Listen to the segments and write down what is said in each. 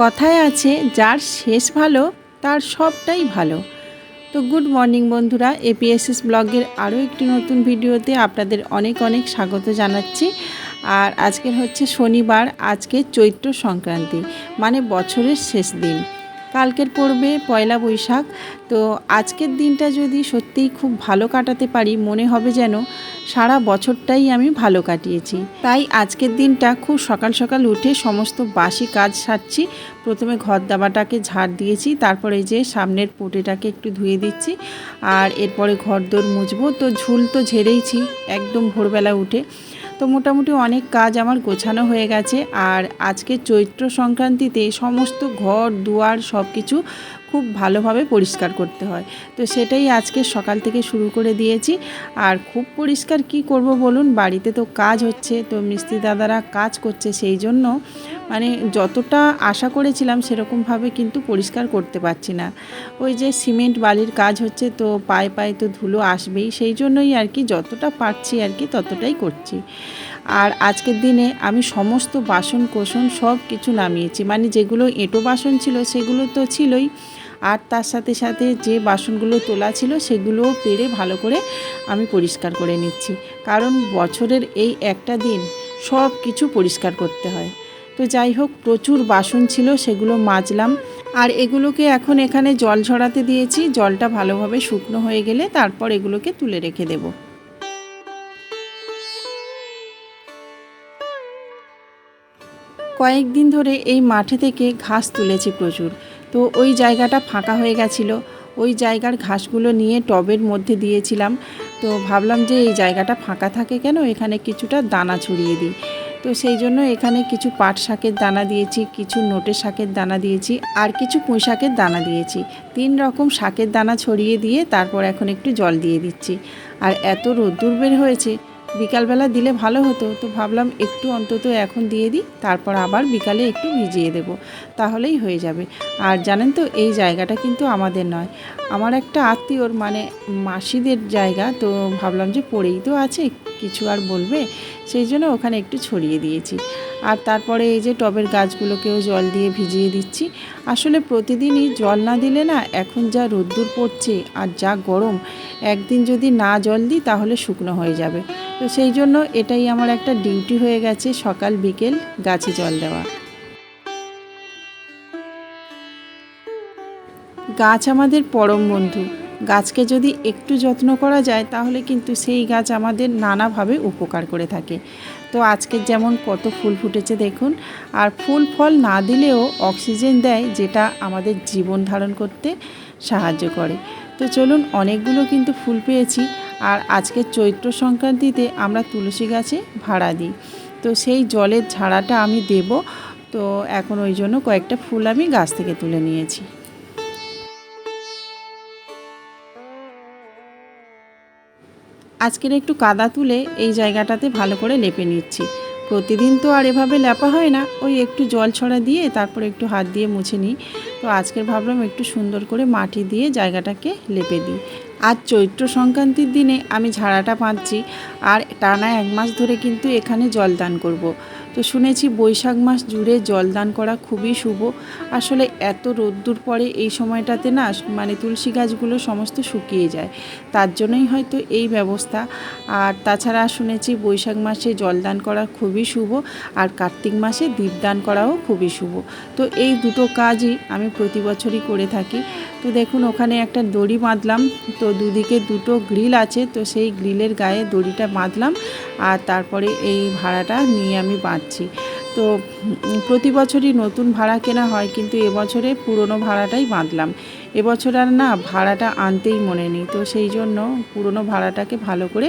কথায় আছে যার শেষ ভালো তার সবটাই ভালো। তো গুড মর্নিং বন্ধুরা, এপিএসএস ব্লগের আরও একটি নতুন ভিডিওতে আপনাদের অনেক অনেক স্বাগত জানাচ্ছি। আর আজকের হচ্ছে শনিবার, আজকে চৈত্র সংক্রান্তি মানে বছরের শেষ দিন। কালকের পড়বে পয়লা বৈশাখ। তো আজকের দিনটা যদি সত্যিই খুব ভালো কাটাতে পারি, মনে হবে যেন সারা বছরটাই আমি ভালো কাটিয়েছি। তাই আজকের দিনটা খুব সকাল সকাল উঠে সমস্ত বাসি কাজ সারছি। প্রথমে ঘর দাবাটাকে ঝাড় দিয়েছি, তারপরে যে সামনের পোটেটাকে একটু ধুয়ে দিচ্ছি, আর এরপরে ঘর দোর মুছবো। তো ঝুল তো ঝেড়েইছি একদম ভোরবেলা উঠে। তো মোটামুটি অনেক কাজ আমার গোছানো হয়ে গেছে। আর আজকে চৈত্র সংক্রান্তিতে সমস্ত ঘর দুয়ার সব কিছু খুব ভালোভাবে পরিষ্কার করতে হয়। তো সেটাই আজকে সকাল থেকে শুরু করে দিয়েছি। আর খুব পরিষ্কার কি করব বলুন, বাড়িতে তো কাজ হচ্ছে, তো মিস্ত্রি দাদারা কাজ করছে, সেই জন্য মানে যতটা আশা করেছিলাম সেরকমভাবে কিন্তু পরিষ্কার করতে পারছি না। ওই যে সিমেন্ট বালির কাজ হচ্ছে, তো পায়ে পায়ে তো ধুলো আসবেই, সেই জন্যই আর কি যতটা পারছি আর কি ততটাই করছি। আর আজকের দিনে আমি সমস্ত বাসন কোসন সব কিছু নামিয়েছি, মানে যেগুলো এঁটো বাসন ছিল সেগুলো তো ছিলই, আর তার সাথে সাথে যে বাসনগুলো তোলা ছিল সেগুলোও পেরে ভালো করে আমি পরিষ্কার করে নিচ্ছি। কারণ বছরের এই একটা দিন সব কিছু পরিষ্কার করতে হয়। তো যাই হোক, প্রচুর বাসন ছিল, সেগুলো মাজলাম। আর এগুলোকে এখন এখানে জল ঝরাতে দিয়েছি। জলটা ভালোভাবে শুকনো হয়ে গেলে তারপর এগুলোকে তুলে রেখে দেব। কয়েকদিন ধরে এই মাঠে থেকে ঘাস তুলেছি প্রচুর। তো ওই জায়গাটা ফাঁকা হয়ে গেছিলো, ওই জায়গার ঘাসগুলো নিয়ে টবের মধ্যে দিয়েছিলাম। তো ভাবলাম যে এই জায়গাটা ফাঁকা থাকে কেন, এখানে কিছুটা দানা ছড়িয়ে দিই। তো সেই জন্য এখানে কিছু পাট শাকের দানা দিয়েছি, কিছু নোটে শাকের দানা দিয়েছি, আর কিছু পুঁই শাকের দানা দিয়েছি। 3 রকম শাকের দানা ছড়িয়ে দিয়ে তারপর এখন একটু জল দিয়ে দিচ্ছি। আর এত রোদ্দুর বের হয়েছে, বিকালবেলা দিলে ভালো হতো, তো ভাবলাম একটু অন্তত এখন দিয়ে দিই, তারপর আবার বিকালে একটু ভিজিয়ে দেব, তাহলেই হয়ে যাবে। আর জানেন তো, এই জায়গাটা কিন্তু আমাদের নয়, আমার একটা আত্মীয়র মানে মাসিদের জায়গা। তো ভাবলাম যে পড়েই তো আছে, কিছু আর বলবে, সেই জন্য ওখানে একটু ছড়িয়ে দিয়েছি। আর তারপরে এই যে টবের গাছগুলোকেও জল দিয়ে ভিজিয়ে দিচ্ছি। আসলে প্রতিদিনই জল না দিলে না, এখন যা রোদ্দুর পড়ছে আর যা গরম, একদিন যদি না জল দিই তাহলে শুকনো হয়ে যাবে। তো সেই জন্য এটাই আমার একটা ডিউটি হয়ে গেছে, সকাল বিকেল গাছে জল দেওয়া। গাছ আমাদের পরম বন্ধু। গাছকে যদি একটু যত্ন করা যায় তাহলে কিন্তু সেই গাছ আমাদের নানাভাবে উপকার করে থাকে। তো আজকের যেমন কত ফুল ফুটেছে দেখুন। আর ফুল ফল না দিলেও অক্সিজেন দেয়, যেটা আমাদের জীবন ধারণ করতে সাহায্য করে। তো চলুন, অনেকগুলো কিন্তু ফুল পেয়েছি। আর আজকের চৈত্র সংক্রান্তিতে আমরা তুলসী গাছে ভাড়া দিই, তো সেই জলের ঝাড়াটা আমি দেব। তো এখন ওই জন্য কয়েকটা ফুল আমি গাছ থেকে তুলে নিয়েছি। আজকের একটু কাদা তুলে এই জায়গাটাতে ভালো করে লেপে নিচ্ছি। প্রতিদিন তো আর এভাবে লেপা হয় না, ওই একটু জল ছড়া দিয়ে তারপর একটু হাত দিয়ে মুছে নিই। তো আজকের ভাবলাম একটু সুন্দর করে মাটি দিয়ে জায়গাটাকে লেপে দিই। আজ চৈত্র সংক্রান্তির দিনে আমি ঝাড়াটা বাঁধছি, আর টানা 1 মাস ধরে কিন্তু এখানে জলদান করব। তো শুনেছি বৈশাখ মাস জুড়ে জলদান করা খুবই শুভ। আসলে এত রোদ্দুর পড়ে এই সময়টাতে না, মানে তুলসী গাছগুলো সমস্ত শুকিয়ে যায়, তার জন্যই হয়তো এই ব্যবস্থা। আর তাছাড়া শুনেছি বৈশাখ মাসে জলদান করা খুবই শুভ, আর কার্তিক মাসে দীপদান করাও খুবই শুভ। তো এই দুটো কাজই আমি প্রতি বছরই করে থাকি। তো দেখুন, ওখানে একটা দড়ি বাঁধলাম। তো দুদিকে দুটো গ্রিল আছে, তো সেই গ্রিলের গায়ে দড়িটা বাঁধলাম, আর তারপরে এই ভাড়াটা নিয়ে আমি বাঁধছি। তো প্রতি বছরই নতুন ভাড়া কেনা হয়, কিন্তু এবছরে পুরনো ভাড়াটাই বাঁধলাম। এবছর আর না ভাড়াটা আনতেই মনে নেই, তো সেই জন্য পুরনো ভাড়াটাকে ভালো করে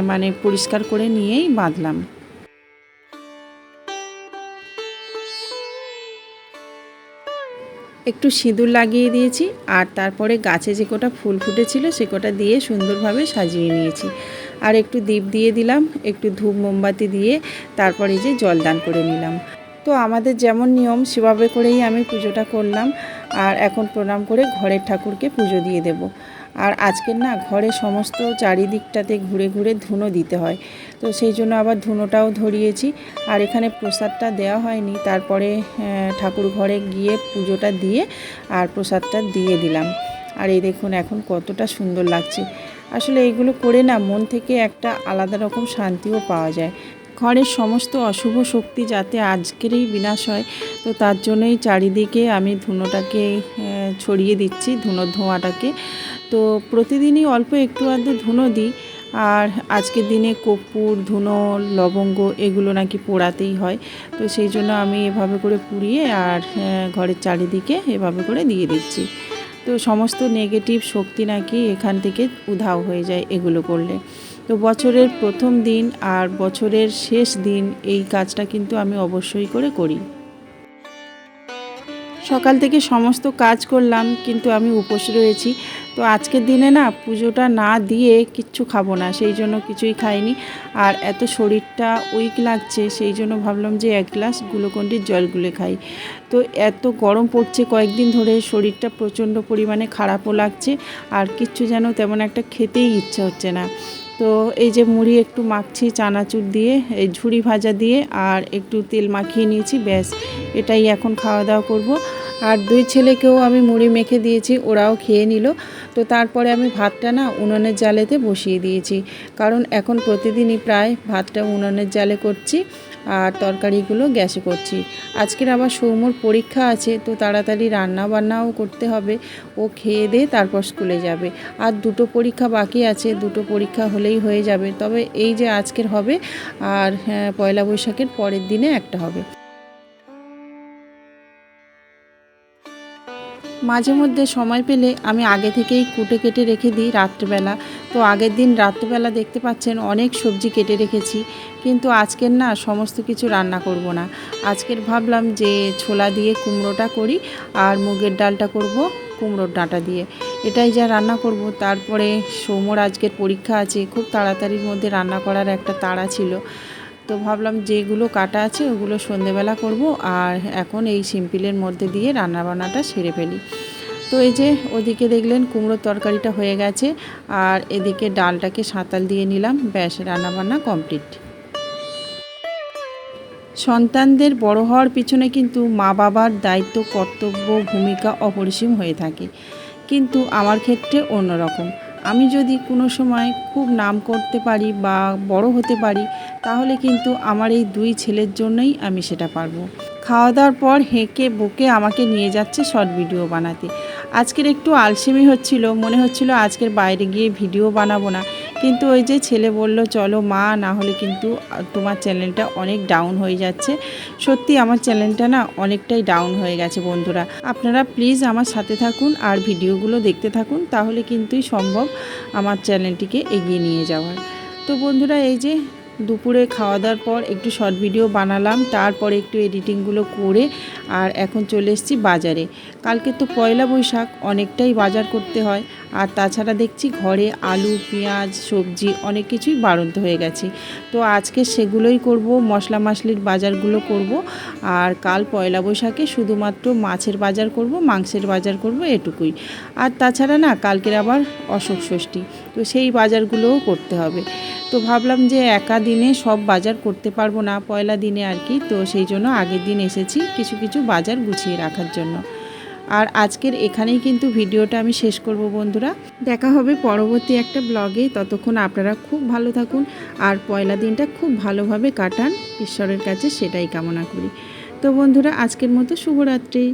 মানে পরিষ্কার করে নিয়েই বাঁধলাম। একটু সিঁদুর লাগিয়ে দিয়েছি, আর তারপরে গাছে যে কটা ফুল ফুটেছিল সে কটা দিয়ে সুন্দরভাবে সাজিয়ে নিয়েছি। আর একটু দীপ দিয়ে দিলাম, একটু ধূপ মোমবাতি দিয়ে তারপরে যে জলদান করে নিলাম। তো আমাদের যেমন নিয়ম সেভাবে করেই আমি পুজোটা করলাম। আর এখন প্রণাম করে ঘরের ঠাকুরকে পুজো দিয়ে দেব। আর আজকের না ঘরে সমস্ত চারিদিকটাতে ঘুরে ঘুরে ধুনো দিতে হয়, তো সেই জন্য আবার ধুনোটাও ধরিয়েছি। আর এখানে প্রসাদটা দেওয়া হয়নি, তারপরে ঠাকুর ঘরে গিয়ে পুজোটা দিয়ে আর প্রসাদটা দিয়ে দিলাম। আর এই দেখুন এখন কতটা সুন্দর লাগছে। আসলে এইগুলো করে না মন থেকে একটা আলাদা রকম শান্তিও পাওয়া যায়। ঘরের সমস্ত অশুভ শক্তি যাতে আজকেরই বিনাশ হয়, তো তার জন্যই চারিদিকে আমি ধুনোটাকে ছড়িয়ে দিচ্ছি, ধুনোর ধোঁয়াটাকে। তো প্রতিদিনই অল্প একটু আধটু ধুনো দিই। আর আজকের দিনে কর্পূর, ধুনো, লবঙ্গ এগুলো নাকি পোড়াতেই হয়, তো সেই জন্য আমি এভাবে করে পুড়িয়ে আর ঘরের চারিদিকে এভাবে করে দিয়ে দিচ্ছি। তো সমস্ত নেগেটিভ শক্তি নাকি এখান থেকে উধাও হয়ে যায় এগুলো করলে। তো বছরের প্রথম দিন আর বছরের শেষ দিন এই কাজটা কিন্তু আমি অবশ্যই করি। সকাল থেকে সমস্ত কাজ করলাম, কিন্তু আমি উপোস রয়েছি। তো আজকের দিনে না পুজোটা না দিয়ে কিচ্ছু খাবো না, সেই জন্য কিছুই খাইনি। আর এত শরীরটা উইক লাগছে, সেই জন্য ভাবলাম যে 1 গ্লাস গ্লুকন-ডির জল গুলে খাই। তো এত গরম পড়ছে কয়েকদিন ধরে, শরীরটা প্রচণ্ড পরিমাণে খারাপও লাগছে, আর কিচ্ছু যেন তেমন একটা খেতেই ইচ্ছা হচ্ছে না। তো এই যে মুড়ি একটু মাখছি চানাচুর দিয়ে, এই ঝুরি ভাজা দিয়ে, আর একটু তেল মাখিয়ে নিয়েছি, ব্যাস এটাই এখন খাওয়া দাওয়া করব। আর 2 ছেলেকেও আমি মুড়ি মেখে দিয়েছি, ওরাও খেয়ে নিল। তো তারপরে আমি ভাতটা না উনুনের জালেতে বসিয়ে দিয়েছি, কারণ এখন প্রতিদিনই প্রায় ভাতটা উনুনের জালে করছি আর তরকারিগুলো গ্যাসে করছি। আজকের আবার সৌম্যর পরীক্ষা আছে, তো তাড়াতাড়ি রান্না বান্নাও করতে হবে। ও খেয়ে দিয়ে তারপর স্কুলে যাবে। আর 2টো পরীক্ষা বাকি আছে, 2টো পরীক্ষা হলেই হয়ে যাবে। তবে এই যে আজকের হবে, আর পয়লা বৈশাখের পরের দিনে একটা হবে। মাঝে মধ্যে সময় পেলে আমি আগে থেকেই কুটে কেটে রেখে দিই রাত্রেবেলা। তো আগের দিন রাত্রেবেলা দেখতে পাচ্ছেন অনেক সবজি কেটে রেখেছি, কিন্তু আজকের না সমস্ত কিছু রান্না করব না। আজকের ভাবলাম যে ছোলা দিয়ে কুমড়োটা করি, আর মুগের ডালটা করব কুমড়োর ডাঁটা দিয়ে, এটাই যা রান্না করব। তারপরে সৌম্যর আজকের পরীক্ষা আছে, খুব তাড়াতাড়ির মধ্যে রান্না করার একটা তাড়া ছিল। তো ভাবলাম যেগুলো কাটা আছে ওগুলো সন্ধেবেলা করব, আর এখন এই সিম্পলের মধ্যে দিয়ে রান্নাবান্নাটা সেরে ফেলি। তো এই যে ওদিকে দেখলেন কুমড়োর তরকারিটা হয়ে গেছে, আর এদিকে ডালটাকে সাঁতাল দিয়ে নিলাম, ব্যাস রান্নাবান্না কমপ্লিট। সন্তানদের বড় হওয়ার পিছনে কিন্তু মা বাবার দায়িত্ব, কর্তব্য, ভূমিকা অপরিসীম হয়ে থাকে, কিন্তু আমার ক্ষেত্রে অন্যরকম। আমি যদি কোনো সময় খুব নাম করতে পারি বা বড় হতে পারি, তাহলে কিন্তু আমার এই 2 ছেলের জন্যই আমি সেটা পারবো। খাওয়া দাওয়ার পর হেঁকে বকে আমাকে নিয়ে যাচ্ছে শর্ট ভিডিও বানাতে। আজকের একটু আলসেমি হচ্ছিল, মনে হচ্ছিল আজকের বাইরে গিয়ে ভিডিও বানাবো না, কিন্তু ওই যে ছেলে বলল চলো মা, না হলে কিন্তু তোমার চ্যানেলটা অনেক ডাউন হয়ে যাচ্ছে। সত্যি আমার চ্যানেলটা না অনেকটাই ডাউন হয়ে গেছে বন্ধুরা। আপনারা প্লিজ আমার সাথে থাকুন আর ভিডিওগুলো দেখতে থাকুন, তাহলে কিন্তুই সম্ভব আমার চ্যানেলটিকে এগিয়ে নিয়ে যাওয়ার। তো বন্ধুরা এই যে দুপুরে খাওয়া দাওয়ার পর একটু শর্ট ভিডিও বানালাম, তারপরে একটু এডিটিংগুলো করে আর এখন চলে এসেছি বাজারে। কালকে তো পয়লা বৈশাখ, অনেকটাই বাজার করতে হয়। আর তাছাড়া দেখছি ঘরে আলু, পেঁয়াজ, সবজি অনেক কিছুই বাড়ন্ত হয়ে গেছে। তো আজকে সেগুলোই করব, মশলা মাছলির বাজারগুলো করব। আর কাল পয়লা বৈশাখে শুধুমাত্র মাছের বাজার করব, মাংসের বাজার করব, এটুকুই। আর তাছাড়া না কালকের আবার অশোক ষষ্ঠী, তো সেই বাজারগুলোও করতে হবে। তো ভাবলাম যে একা দিনে সব বাজার করতে পারবো না, পয়লা দিনে আর কি, তো সেই জন্য আগের দিন এসেছি কিছু কিছু বাজার গুছিয়ে রাখার জন্য। আর আজকের এখানেই কিন্তু ভিডিওটা আমি শেষ করব বন্ধুরা। দেখা হবে পরবর্তী একটা ব্লগে, ততক্ষণ আপনারা খুব ভালো থাকুন আর পয়লা দিনটা খুব ভালোভাবে কাটান, ঈশ্বরের কাছে সেটাই কামনা করি। তো বন্ধুরা আজকের মতো শুভরাত্রি।